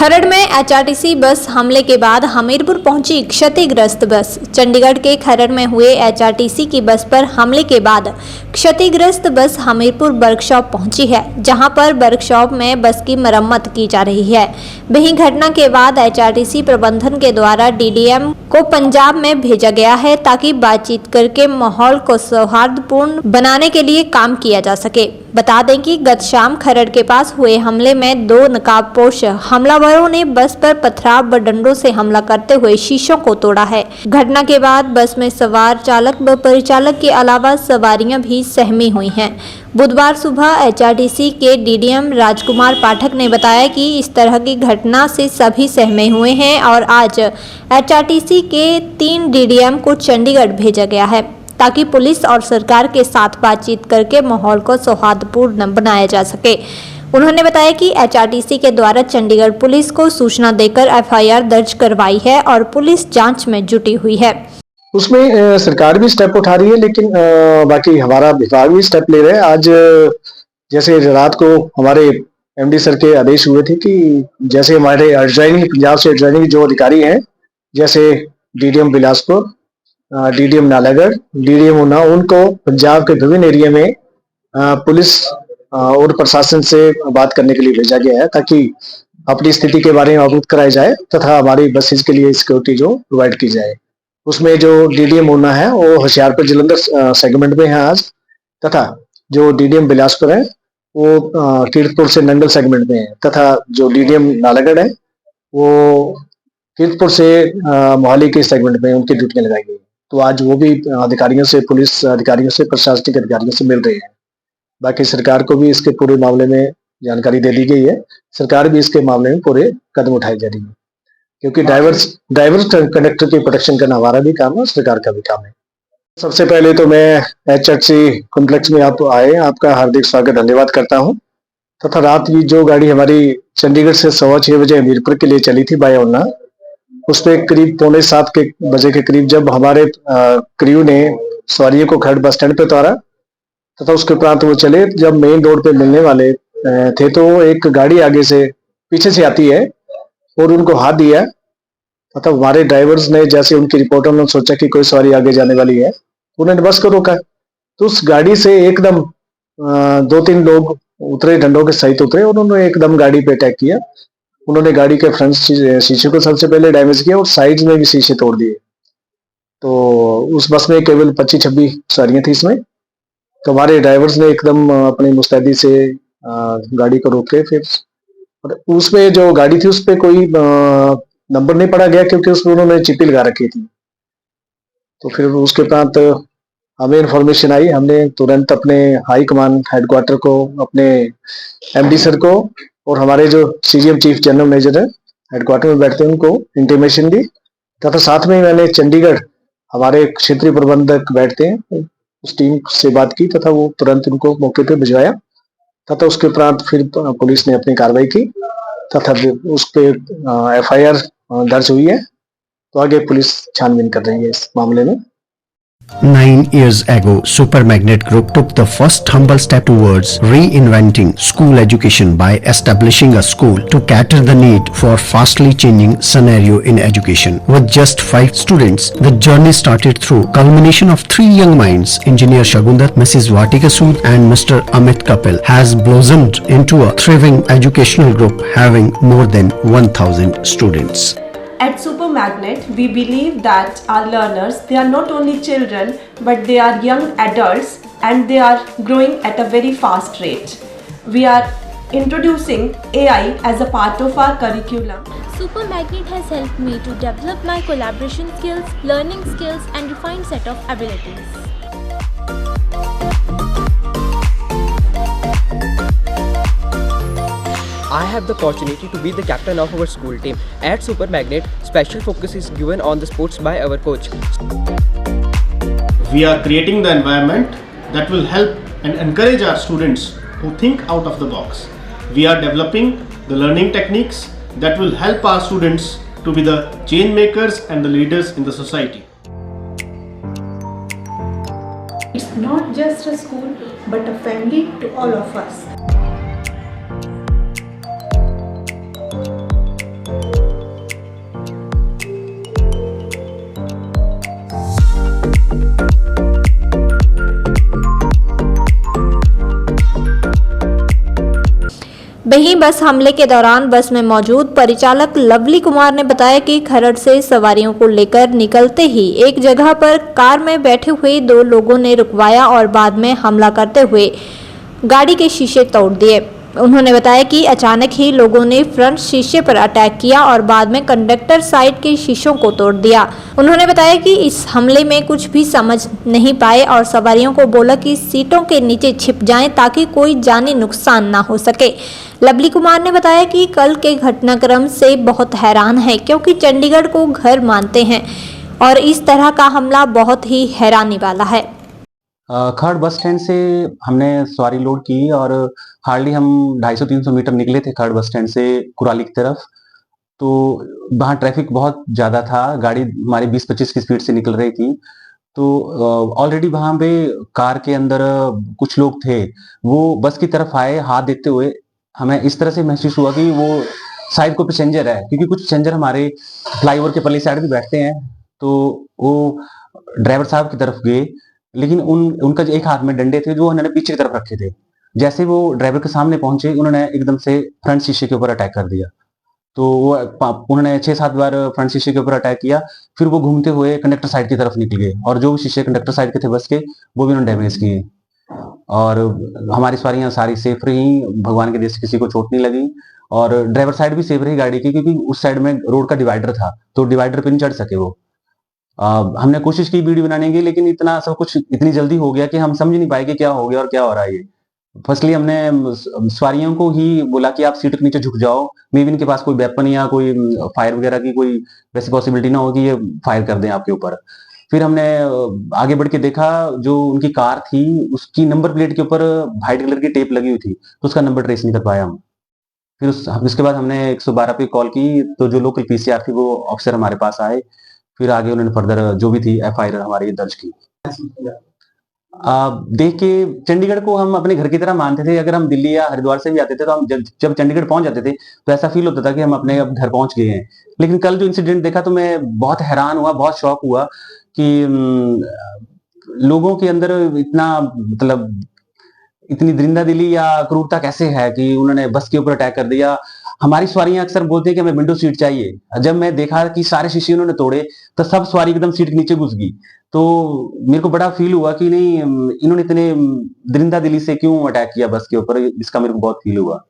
खरड़ में एचआरटीसी बस हमले के बाद हमीरपुर पहुंची क्षतिग्रस्त बस। चंडीगढ़ के खरड़ में हुए एचआरटीसी की बस पर हमले के बाद क्षतिग्रस्त बस हमीरपुर वर्कशॉप पहुंची है, जहां पर वर्कशॉप में बस की मरम्मत की जा रही है। वहीं घटना के बाद एचआरटीसी प्रबंधन के द्वारा डीडीएम को पंजाब में भेजा गया है, ताकि बातचीत करके माहौल को सौहार्दपूर्ण बनाने के लिए काम किया जा सके। बता दें कि गत शाम खरड़ के पास हुए हमले में 2 नकाबपोश हमलावरों ने बस पर पथराव व डंडों से हमला करते हुए शीशों को तोड़ा है। घटना के बाद बस में सवार चालक व परिचालक के अलावा सवारियां भी सहमी हुई हैं। बुधवार सुबह एचआरटीसी के डीडीएम राजकुमार पाठक ने बताया कि इस तरह की घटना से सभी सहमे हुए हैं और आज एचआरटीसी के 3 डीडीएम को चंडीगढ़ भेजा गया है, ताकि पुलिस और सरकार के साथ बातचीत करके माहौल को सौहार्दपूर्ण बनाया जा सके। उन्होंने बताया कि एचआरटीसी के द्वारा चंडीगढ़ पुलिस को सूचना देकर एफआईआर दर्ज करवाई है और पुलिस जांच में जुटी हुई है। उसमें सरकार भी स्टेप उठा रही है, लेकिन बाकी हमारा विभाग भी स्टेप ले रहे हैं। आज जैसे रात को हमारे एमडी सर के आदेश हुए थे कि जैसे हमारे एडजॉइनिंग पंजाब से एडजॉइनिंग जो अधिकारी हैं, जैसे DDM Bilaspur, DDM Nalagarh, DDM Una, उनको पंजाब के विभिन्न एरिया में पुलिस और प्रशासन से बात करने के लिए भेजा गया है, ताकि अपनी स्थिति के बारे में अवगत कराया जाए तथा हमारी बसेज के लिए सिक्योरिटी जो प्रोवाइड की जाए। उसमें जो डीडीएम ऊना है वो होशियारपुर जलंधर सेगमेंट में है आज, तथा जो डीडीएम बिलासपुर है वो कीरतपुर से नंगल सेगमेंट में है, तथा जो डीडीएम नालागढ़ है वो कीरतपुर से मोहाली के सेगमेंट में उनकी ड्यूटियां लगाई गई। तो आज वो भी अधिकारियों से, पुलिस अधिकारियों से, प्रशासनिक अधिकारियों से मिल रहे हैं। बाकी सरकार को भी इसके पूरे मामले में जानकारी दे दी गई है। सरकार भी इसके मामले में पूरे कदम उठाए जा रही है, क्योंकि ड्राइवर कंडक्टर की प्रोटेक्शन करना हमारा भी काम है, सरकार का भी काम है। सबसे पहले तो मैं एचआरटीसी कॉम्प्लेक्स में आप आए, आपका हार्दिक स्वागत, धन्यवाद करता हूं। तथा रात की जो गाड़ी हमारी चंडीगढ़ से 6:15 बजे हमीरपुर के लिए चली थी बाय ऊना, उसमें करीब 6:45 बजे के करीब जब हमारे क्रू ने सवारियों को खरड़ बस स्टैंड पे उतारा तथा उसके उपरांत वो चले, जब मेन रोड पे मिलने वाले थे तो एक गाड़ी आगे से पीछे से आती है और उनको हाथ दिया। मतलब हमारे ड्राइवर्स ने जैसे उनकी रिपोर्ट, उन्होंने सोचा कि कोई सवारी आगे जाने वाली है, उन्होंने बस को रोका। तो उस गाड़ी से एकदम 2-3 लोग उतरे, डंडों के सहित उतरे, और उन्होंने एकदम गाड़ी पे अटैक किया। उन्होंने गाड़ी के फ्रंट शीशे को सबसे पहले डैमेज किया और साइड में भी शीशे तोड़ दिए। तो उस बस में केवल 25-26 सवारियां थी इसमें। तो हमारे ड्राइवर्स ने एकदम अपनी मुस्तैदी से गाड़ी को रोके। फिर उसमें जो गाड़ी थी उस पर कोई नंबर नहीं पड़ा गया, क्योंकि उसमें उन्होंने चिप्पी लगा रखी थी। तो फिर उसके उपरांत हमें इन्फॉर्मेशन आई, हमने तुरंत अपने हाई कमान हेडक्वार्टर को, अपने एमडी सर को और हमारे जो सीजीएम चीफ जनरल मैनेजर है हेडक्वार्टर में बैठते हैं, उनको इंटीमेशन दी। तथा साथ में मैंने चंडीगढ़ हमारे क्षेत्रीय प्रबंधक बैठते हैं, उस टीम से बात की तथा वो तुरंत उनको मौके पे भिजवाया। तथा उसके उपरांत फिर पुलिस ने अपनी कार्रवाई की तथा उस पे एफआईआर दर्ज हुई है। तो आगे पुलिस छानबीन कर रही है इस मामले में। 9 years ago, Super Magnet Group took the first humble step towards reinventing school education by establishing a school to cater the need for fastly changing scenario in education. With just 5 students, the journey started through culmination of 3 young minds, Engineer Shagundar, Mrs. Vatika Sood and Mr. Amit Kapil, has blossomed into a thriving educational group having more than 1,000 students. At Super Magnet, we believe that our learners, they are not only children, but they are young adults and they are growing at a very fast rate. We are introducing AI as a part of our curriculum. Super Magnet has helped me to develop my collaboration skills, learning skills and refined set of abilities. I have the opportunity to be the captain of our school team. At Super Magnet, special focus is given on the sports by our coach. We are creating the environment that will help and encourage our students who think out of the box. We are developing the learning techniques that will help our students to be the change makers and the leaders in the society. It's not just a school, but a family to all of us. वहीं बस हमले के दौरान बस में मौजूद परिचालक lovely Kumar ने बताया कि खरड़ से सवारियों को लेकर निकलते ही एक जगह पर कार में बैठे हुए 2 लोगों ने रुकवाया और बाद में हमला करते हुए गाड़ी के शीशे तोड़ दिए। उन्होंने बताया कि अचानक ही लोगों ने फ्रंट शीशे पर अटैक किया और बाद में कंडक्टर साइड के शीशों को तोड़ दिया। उन्होंने बताया कि इस हमले में कुछ भी समझ नहीं पाए और सवारियों को बोला कि सीटों के नीचे छिप जाएं ताकि कोई जानी नुकसान ना हो सके। लवली कुमार ने बताया कि कल के घटनाक्रम से बहुत हैरान है क्योंकि चंडीगढ़ को घर मानते हैं और इस तरह का हमला बहुत ही हैरानी वाला है। खरड़ बस स्टैंड से हमने सवारी लोड की और हार्डली हम 250-300 मीटर निकले थे खरड़ बस स्टैंड से कुराली की तरफ। तो वहाँ ट्रैफिक बहुत ज़्यादा था, गाड़ी हमारी 20-25 की स्पीड से निकल रही थी। तो ऑलरेडी वहाँ पे कार के अंदर कुछ लोग थे, वो बस की तरफ आए हाथ देते हुए। हमें इस तरह से महसूस हुआ कि वो शायद कोई पैसेंजर है, क्योंकि कुछ पैसेंजर हमारे फ्लाईओवर के पल्ली साइड भी बैठते हैं। तो वो ड्राइवर साहब की तरफ गए, लेकिन उनका जो एक हाथ में डंडे थे जो उन्होंने पीछे की तरफ रखे थे। जैसे वो ड्राइवर के सामने पहुंचे, उन्होंने एकदम से फ्रंट शीशे के ऊपर अटैक कर दिया। तो वो उन्होंने 6-7 बार फ्रंट शीशे के ऊपर अटैक किया। फिर वो घूमते हुए कंडक्टर साइड की तरफ निकल गए और जो शीशे कंडक्टर साइड के थे बस के, वो भी उन्होंने डैमेज किए। और हमारी सवारियां सारी सेफ रही, भगवान के दया से किसी को चोट नहीं लगी और ड्राइवर साइड भी सेफ रही गाड़ी की, क्योंकि उस साइड में रोड का डिवाइडर था तो डिवाइडर पे नहीं चढ़ सके वो। हमने कोशिश की वीडियो बनाने की, लेकिन इतना सब कुछ इतनी जल्दी हो गया कि हम समझ नहीं पाए कि क्या हो गया और क्या हो रहा है ये। फर्स्टली हमने सवारियों को ही बोला कि आप सीट के नीचे झुक जाओ, मे बी इनके पास कोई वेपन या कोई फायर वगैरह की कोई वैसी पॉसिबिलिटी ना हो कि ये फायर कर दें आपके ऊपर। फिर हमने आगे बढ़ के देखा, जो उनकी कार थी उसकी नंबर प्लेट के ऊपर व्हाइट कलर की टेप लगी हुई थी, तो उसका नंबर ट्रेस नहीं कर पाया हम। फिर उसके बाद हमने 112 पे कॉल की, तो जो लोकल पीसीआर थी वो ऑफिसर हमारे पास आए। फिर आगे उन्होंने फर्दर जो भी थी एफआईआर हमारी दर्ज की। देख के चंडीगढ़ को हम अपने घर की तरह मानते थे। अगर हम दिल्ली या हरिद्वार से भी आते थे तो हम जब चंडीगढ़ पहुंच जाते थे तो ऐसा फील होता था कि हम अपने अब घर पहुंच गए हैं। लेकिन कल जो इंसिडेंट देखा तो मैं बहुत हैरान हुआ, बहुत शॉक हुआ कि लोगों के अंदर इतना मतलब इतनी दरिंदा दिली या क्रूरता कैसे है कि उन्होंने बस के ऊपर अटैक कर दिया। हमारी सवारियां अक्सर बोलते हैं कि हमें विंडो सीट चाहिए। जब मैं देखा कि सारे शीशे उन्होंने तोड़े तो सब सवारी एकदम सीट के नीचे घुस गई। तो मेरे को बड़ा फील हुआ कि नहीं, इन्होंने इतने दरिंदा दिली से क्यों अटैक किया बस के ऊपर, इसका मेरे को बहुत फील हुआ।